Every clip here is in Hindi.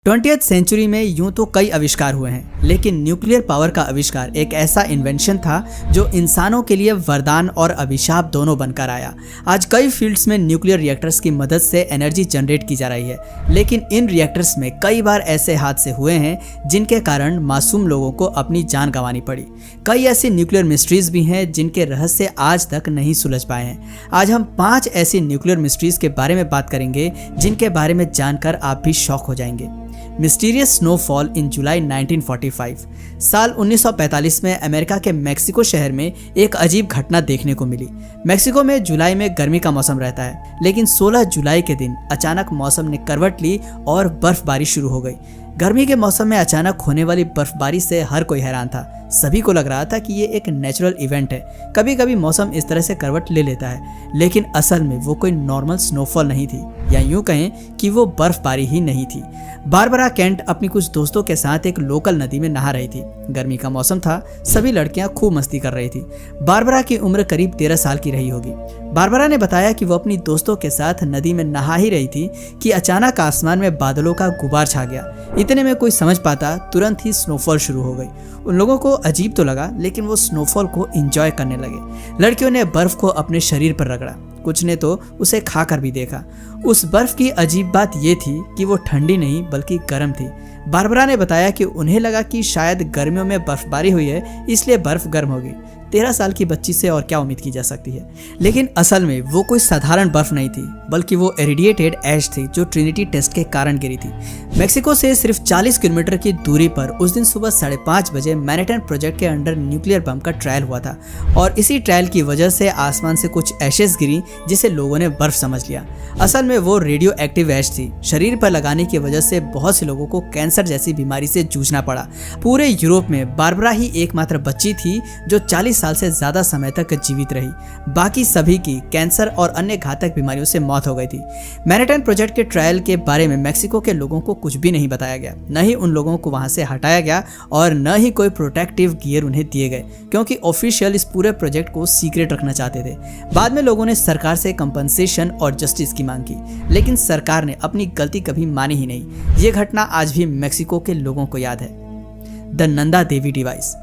20th सेंचुरी में यूं तो कई आविष्कार हुए हैं, लेकिन न्यूक्लियर पावर का आविष्कार एक ऐसा इन्वेंशन था जो इंसानों के लिए वरदान और अभिशाप दोनों बनकर आया। आज कई फील्ड्स में न्यूक्लियर रिएक्टर्स की मदद से एनर्जी जनरेट की जा रही है, लेकिन इन रिएक्टर्स में कई बार ऐसे हादसे हुए हैं जिनके कारण मासूम लोगों को अपनी जान गंवानी पड़ी। कई ऐसी न्यूक्लियर मिस्ट्रीज भी हैं जिनके रहस्य आज तक नहीं सुलझ पाए हैं। आज हम 5 ऐसी न्यूक्लियर मिस्ट्रीज के बारे में बात करेंगे जिनके बारे में जानकर आप भी शॉक हो जाएंगे। मिस्टीरियस स्नोफॉल इन जुलाई 1945। साल 1945 में अमेरिका के मेक्सिको शहर में एक अजीब घटना देखने को मिली। मेक्सिको में जुलाई में गर्मी का मौसम रहता है, लेकिन 16 जुलाई के दिन अचानक मौसम ने करवट ली और बर्फबारी शुरू हो गई। गर्मी के मौसम में अचानक होने वाली बर्फबारी से हर कोई हैरान था। सभी को लग रहा था कि ये एक नेचुरल इवेंट है, कभी कभी मौसम इस तरह से करवट ले लेता है, लेकिन असल में वो कोई नॉर्मल स्नोफॉल नहीं थी, या यूं कहें कि वो बर्फबारी ही नहीं थी। बारबरा केंट अपनी कुछ दोस्तों के साथ एक लोकल नदी में नहा रही थी। गर्मी का मौसम था, सभी लड़कियां खूब मस्ती कर रही थी। बारबरा की उम्र करीब 13 साल की रही होगी। बारबरा ने बताया कि वो अपनी दोस्तों के साथ नदी में नहा ही रही थी कि अचानक आसमान में बादलों का गुबार छा गया। इतने में कोई समझ पाता, तुरंत ही स्नोफॉल शुरू हो गई। उन लोगों को अजीब तो लगा, लेकिन वो स्नोफॉल को एंजॉय करने लगे। लड़कियों ने बर्फ को अपने शरीर पर रगड़ा, कुछ ने तो उसे खाकर भी देखा। उस बर्फ की अजीब बात ये थी कि वो ठंडी नहीं बल्कि गर्म थी। बारबरा ने बताया कि उन्हें लगा कि शायद गर्मियों में बर्फबारी हुई है, इसलिए बर्फ गर्म होगी। 13 साल की बच्ची से और क्या उम्मीद की जा सकती है। लेकिन असल में वो कोई साधारण बर्फ नहीं थी, बल्कि वो इरेडिएटेड ऐश थी जो ट्रिनिटी टेस्ट के कारण गिरी थी। मेक्सिको से सिर्फ 40 किलोमीटर की दूरी पर उस दिन सुबह 5:30 बजे मैनहट्टन प्रोजेक्ट के अंडर न्यूक्लियर बम का ट्रायल हुआ था, और इसी ट्रायल की वजह से आसमान से कुछ ऐशेस गिरी जिसे लोगों ने बर्फ समझ लिया। असल में वो रेडियो एक्टिव ऐश थी। शरीर पर लगाने की वजह से बहुत से लोगों को कैंसर जैसी बीमारी से जूझना पड़ा। पूरे यूरोप में बारबरा ही एकमात्र बच्ची थी जो 40 साल से ज्यादा समय तक जीवित रही। बाकी सभी की कैंसर और अन्य घातक बीमारियों से मौत हो गई थी। मैनहट्टन प्रोजेक्ट के ट्रायल के बारे में मेक्सिको के लोगों को कुछ भी नहीं बताया गया, न ही उन लोगों को वहां से हटाया गया और न ही कोई प्रोटेक्टिव गियर उन्हें दिए गए, क्योंकि ऑफिशियल इस पूरे प्रोजेक्ट को सीक्रेट रखना चाहते थे। बाद में लोगों ने सरकार से कंपनसेशन और जस्टिस की मांग की, लेकिन सरकार ने अपनी गलती कभी मानी ही नहीं। ये घटना आज भी मेक्सिको के लोगों को याद है। The Nanda Devi device.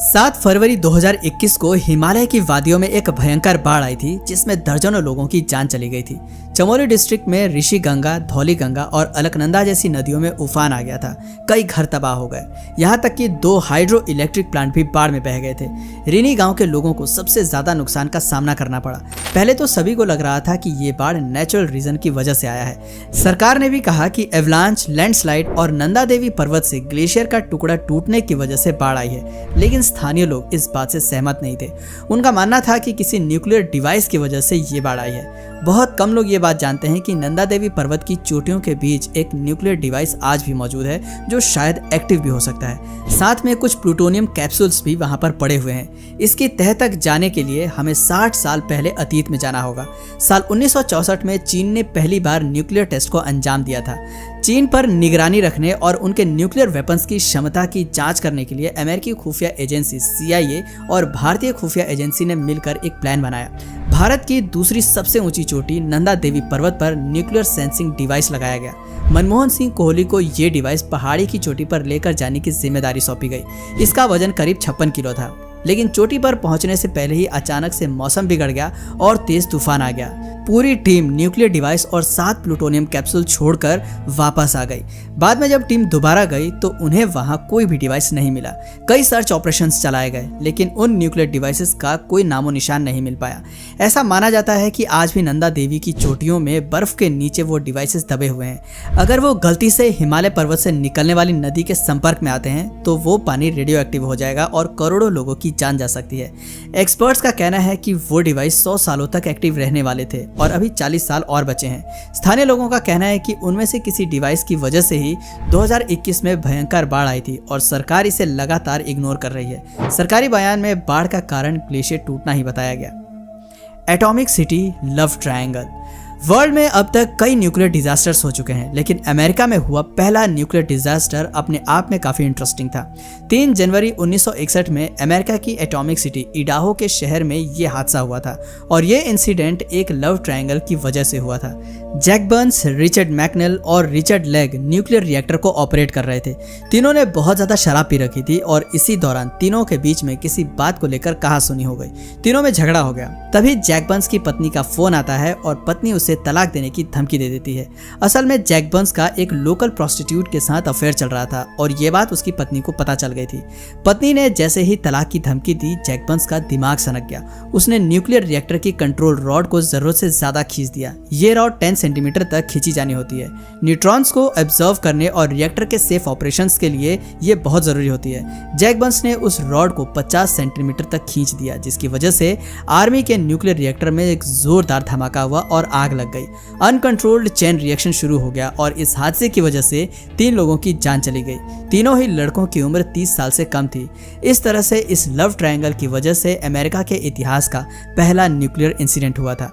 7 फरवरी 2021 को हिमालय की वादियों में एक भयंकर बाढ़ आई थी, जिसमें दर्जनों लोगों की जान चली गई थी। चमोली डिस्ट्रिक्ट में ऋषि गंगा, धौली गंगा और अलकनंदा जैसी नदियों में उफान आ गया था। कई घर तबाह हो गए, यहाँ तक कि 2 हाइड्रो इलेक्ट्रिक प्लांट भी बाढ़ में बह गए थे। रिनी गांव के लोगों को सबसे ज्यादा नुकसान का सामना करना पड़ा। पहले तो सभी को लग रहा था कि ये बाढ़ नेचुरल रीजन की वजह से आया है। सरकार ने भी कहा कि एवलांच, लैंडस्लाइड और नंदा देवी पर्वत से ग्लेशियर का टुकड़ा टूटने की वजह से बाढ़ आई है, लेकिन स्थानीय लोग इस बात से सहमत नहीं थे। उनका मानना था कि किसी न्यूक्लियर डिवाइस की वजह से ये बाढ़ आई है। बहुत कम लोग ये बात जानते हैं कि नंदा देवी पर्वत की चोटियों के बीच एक न्यूक्लियर डिवाइस आज भी मौजूद है, जो शायद एक्टिव भी हो सकता है। साथ में कुछ प्लूटोनियम कैप्सूल्स भी वहां पर पड़े हुए हैं। इसकी तह तक जाने के लिए हमें 60 साल पहले अतीत में जाना होगा। साल 1964 में चीन ने पहली बार न्यूक्लियर टेस्ट को अंजाम दिया था। चीन पर निगरानी रखने और उनके न्यूक्लियर वेपन्स की क्षमता की जांच करने के लिए अमेरिकी खुफिया एजेंसी CIA और भारतीय खुफिया एजेंसी ने मिलकर एक प्लान बनाया। भारत की दूसरी सबसे ऊंची चोटी नंदा देवी पर्वत पर न्यूक्लियर सेंसिंग डिवाइस लगाया गया। मनमोहन सिंह कोहली को ये डिवाइस पहाड़ी की चोटी पर लेकर जाने की जिम्मेदारी सौंपी गई। इसका वजन करीब 56 किलो था, लेकिन चोटी पर पहुंचने से पहले ही अचानक से मौसम बिगड़ गया और तेज तूफान आ गया। पूरी टीम न्यूक्लियर डिवाइस और 7 प्लूटोनियम कैप्सूल छोड़कर वापस आ गई। बाद में जब टीम दोबारा गई तो उन्हें वहां कोई भी डिवाइस नहीं मिला। कई सर्च ऑपरेशंस चलाए गए, लेकिन उन न्यूक्लियर डिवाइसेस का कोई नामो निशान नहीं मिल पाया। ऐसा माना जाता है कि आज भी नंदा देवी की चोटियों में बर्फ के नीचे वो डिवाइसेस दबे हुए हैं। अगर वो गलती से हिमालय पर्वत से निकलने वाली नदी के संपर्क में आते हैं तो वो पानी रेडियो एक्टिव हो जाएगा और करोड़ों लोगों की जान जा सकती है। एक्सपर्ट्स का कहना है कि वो डिवाइस 100 सालों तक एक्टिव रहने वाले थे और अभी 40 साल और बचे हैं। स्थानीय लोगों का कहना है कि उनमें से किसी डिवाइस की वजह से ही 2021 में भयंकर बाढ़ आई थी और सरकार इसे लगातार इग्नोर कर रही है। सरकारी बयान में बाढ़ का कारण ग्लेशियर टूटना ही बताया गया। Atomic city love triangle. World में अब तक कई न्यूक्लियर डिजास्टर्स हो चुके हैं, लेकिन अमेरिका में हुआ पहला न्यूक्लियर डिजास्टर अपने आप में काफी इंटरेस्टिंग था। 3 जनवरी 1961 में अमेरिका की एटॉमिक सिटी इडाहो के शहर में यह हादसा हुआ था और यह इंसिडेंट एक लव ट्रायंगल की वजह से हुआ था। जैक बर्न्स, रिचर्ड मैकनेल और रिचर्ड लेग न्यूक्लियर रिएक्टर को ऑपरेट कर रहे थे। तीनों ने बहुत ज्यादा शराब पी रखी थी और इसी दौरान तीनों के बीच में किसी बात को लेकर कहासुनी हो गई। तीनों में झगड़ा हो गया। तभी जैक बर्न्स की पत्नी का फोन आता है और पत्नी उसे तलाक देने की धमकी दे देती है। असल में जैक बर्न्स का एक लोकल प्रोस्टिट्यूट के साथ अफेयर चल रहा था और ये बात उसकी पत्नी को पता चल गई थी। पत्नी ने जैसे ही तलाक की धमकी दी, जैक बर्न्स का दिमाग सनक गया। उसने न्यूक्लियर रिएक्टर की कंट्रोल रॉड को जरूरत से ज्यादा खींच दिया। ये रॉड 10 सेंटीमीटर तक खींची जानी होती है। न्यूट्रॉन्स को एब्जॉर्व करने और रिएक्टर के सेफ ऑपरेशंस के लिए ये बहुत जरूरी होती है। जैक बर्न्स ने उस रॉड को 50 सेंटीमीटर तक खींच दिया, जिसकी वजह से आर्मी के न्यूक्लियर रिएक्टर में एक जोरदार धमाका हुआ और आग लग गई। अनकंट्रोल्ड चेन रिएक्शन शुरू हो गया और इस हादसे की वजह से 3 लोगों की जान चली गई। तीनों ही लड़कों की उम्र 30 साल से कम थी। इस तरह से इस लव ट्रायंगल की वजह से अमेरिका के इतिहास का पहला न्यूक्लियर इंसिडेंट हुआ था।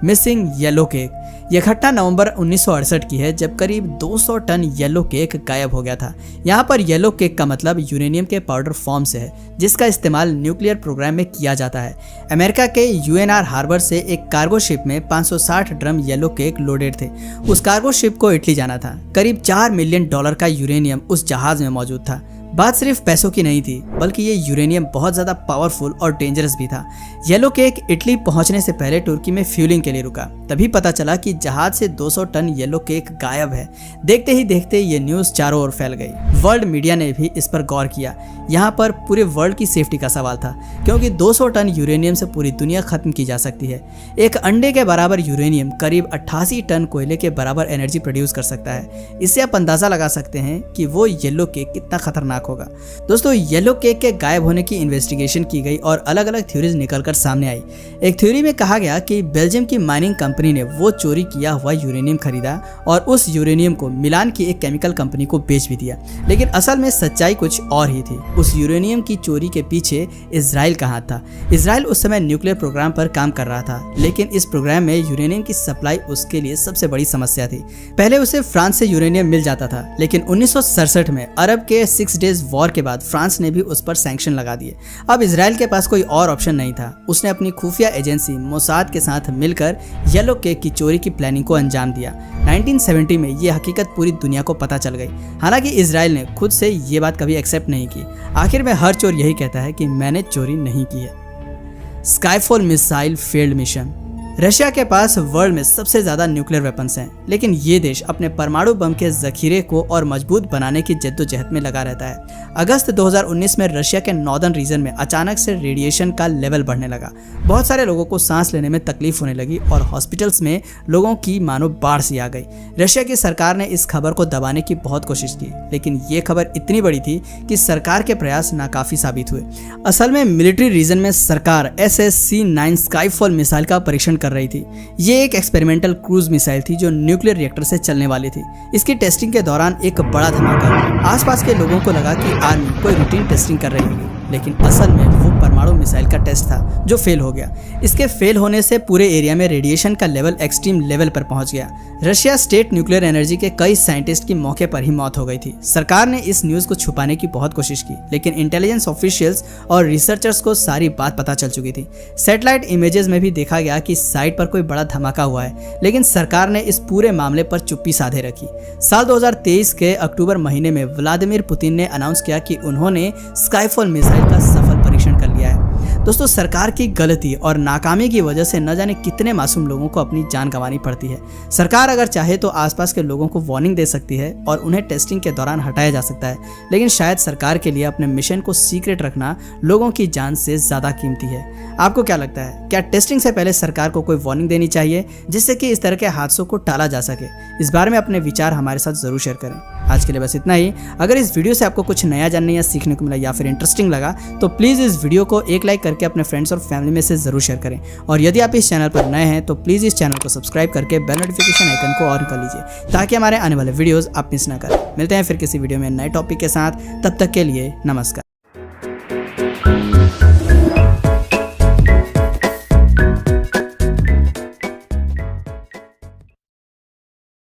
Missing yellow cake. यह घटना नवंबर 1968 की है, जब करीब 200 टन येलो केक गायब हो गया था। यहाँ पर येलो केक का मतलब यूरेनियम के पाउडर फॉर्म से है, जिसका इस्तेमाल न्यूक्लियर प्रोग्राम में किया जाता है। अमेरिका के UNR हार्बर से एक कार्गो शिप में 560 ड्रम येलो केक लोडेड थे। उस कार्गो शिप को इटली जाना था। करीब $4 मिलियन का यूरेनियम उस जहाज में मौजूद था। बात सिर्फ पैसों की नहीं थी, बल्कि ये यूरेनियम बहुत ज़्यादा पावरफुल और डेंजरस भी था। येलो केक इटली पहुंचने से पहले तुर्की में फ्यूलिंग के लिए रुका। तभी पता चला कि जहाज से 200 टन येलो केक गायब है। देखते ही देखते ये न्यूज़ चारों ओर फैल गई। वर्ल्ड मीडिया ने भी इस पर गौर किया। यहाँ पर पूरे वर्ल्ड की सेफ्टी का सवाल था, क्योंकि 200 टन यूरेनियम से पूरी दुनिया खत्म की जा सकती है। एक अंडे के बराबर यूरेनियम करीब 88 टन कोयले के बराबर एनर्जी प्रोड्यूस कर सकता है। इससे आप अंदाजा लगा सकते हैं कि वो येलो केक कितना खतरनाक होगा। दोस्तों, येलो केक के गायब होने की इन्वेस्टिगेशन की गई और अलग अलग थ्योरीज निकलकर सामने आई। एक थ्योरी में कहा गया कि बेल्जियम की माइनिंग कंपनी ने वो चोरी किया हुआ यूरेनियम खरीदा और उस यूरेनियम को मिलान की एक केमिकल कंपनी को बेच भी दिया। लेकिन असल में सच्चाई कुछ और ही थी। उस यूरेनियम की चोरी के पीछे इजराइल का हाथ था। इजराइल उस समय न्यूक्लियर प्रोग्राम पर काम कर रहा था, लेकिन इस प्रोग्राम में यूरेनियम की सप्लाई उसके लिए सबसे बड़ी समस्या थी। पहले उसे फ्रांस से यूरेनियम मिल जाता था, लेकिन 1967 में अरब के 6 डेज वॉर के बाद फ्रांस ने भी उस पर सैंक्शन लगा दिए। अब इजराइल के पास कोई और ऑप्शन नहीं था। उसने अपनी खुफिया एजेंसी मोसाद के साथ मिलकर येलो केक की चोरी की प्लानिंग को अंजाम दिया। 1970 में ये हकीकत पूरी दुनिया को पता चल गई। हालांकि इजराइल ने खुद से ये बात कभी एक्सेप्ट नहीं की। आखिर में हर चोर यही कहता है कि मैंने चोरी नहीं की है। Skyfall missile failed mission. Russia के पास वर्ल्ड में सबसे ज्यादा न्यूक्लियर वेपन्स हैं, लेकिन ये देश अपने परमाणु बम के जखीरे को और मजबूत बनाने की जद्दोजहद में लगा रहता है। अगस्त 2019 में रशिया के नॉर्दर्न रीजन में अचानक से रेडिएशन का लेवल बढ़ने लगा। बहुत सारे लोगों को सांस लेने में तकलीफ होने लगी और हॉस्पिटल्स में लोगों की मानो बाढ़ सी आ गई। रशिया की सरकार ने इस खबर को दबाने की बहुत कोशिश की, लेकिन ये खबर इतनी बड़ी थी कि सरकार के प्रयास नाकाफी साबित हुए। असल में मिलिट्री रीजन में सरकार SSC-9 स्काईफॉल मिसाइल का परीक्षण कर रही थी। ये एक एक्सपेरिमेंटल क्रूज मिसाइल थी जो न्यूक्लियर रिएक्टर से चलने वाली थी। इसकी टेस्टिंग के दौरान एक बड़ा धमाका हुआ। आसपास के लोगों को लगा कि आर्मी कोई रूटीन टेस्टिंग कर रही होगी, लेकिन असल में वो परमाणु मिसाइल का टेस्ट था जो फेल हो गया। इसके फेल होने से पूरे एरिया में रेडिएशन का लेवल एक्सट्रीम लेवल पर पहुंच गया। रशिया स्टेट न्यूक्लियर एनर्जी के कई साइंटिस्ट की मौके पर ही मौत हो गई थी। सरकार ने इस न्यूज को छुपाने की बहुत कोशिश की, लेकिन इंटेलिजेंस ऑफिशियल्स और रिसर्चर्स को सारी बात पता चल चुकी थी। सैटेलाइट इमेजेस में भी देखा गया कि साइट पर कोई बड़ा धमाका हुआ है, लेकिन सरकार ने इस पूरे मामले पर चुप्पी साधे रखी। साल 2023 के अक्टूबर महीने में व्लादिमीर पुतिन ने अनाउंस किया कि उन्होंने स्काईफॉल मिसाइल का सफल परीक्षण कर लिया है। दोस्तों, सरकार की गलती और नाकामी की वजह से न जाने कितने मासूम लोगों को अपनी जान गंवानी पड़ती है। सरकार अगर चाहे तो आसपास के लोगों को वार्निंग दे सकती है और उन्हें टेस्टिंग के दौरान हटाया जा सकता है, लेकिन शायद सरकार के लिए अपने मिशन को सीक्रेट रखना लोगों की जान से ज्यादा कीमती है। आपको क्या लगता है, क्या टेस्टिंग से पहले सरकार को कोई वार्निंग देनी चाहिए जिससे कि इस तरह के हादसों को टाला जा सके? इस बारे में अपने विचार हमारे साथ जरूर शेयर करें। आज के लिए बस इतना ही। अगर इस वीडियो से आपको कुछ नया जानने या सीखने को मिला या फिर इंटरेस्टिंग लगा तो प्लीज़ इस वीडियो को एक लाइक करके अपने फ्रेंड्स और फैमिली में से जरूर शेयर करें। और यदि आप इस चैनल पर नए हैं तो प्लीज़ इस चैनल को सब्सक्राइब करके बेल नोटिफिकेशन आइकन को ऑन कर लीजिए, ताकि हमारे आने वाले वीडियोज़ आप मिस ना करें। मिलते हैं फिर किसी वीडियो में नए टॉपिक के साथ। तब तक के लिए नमस्कार।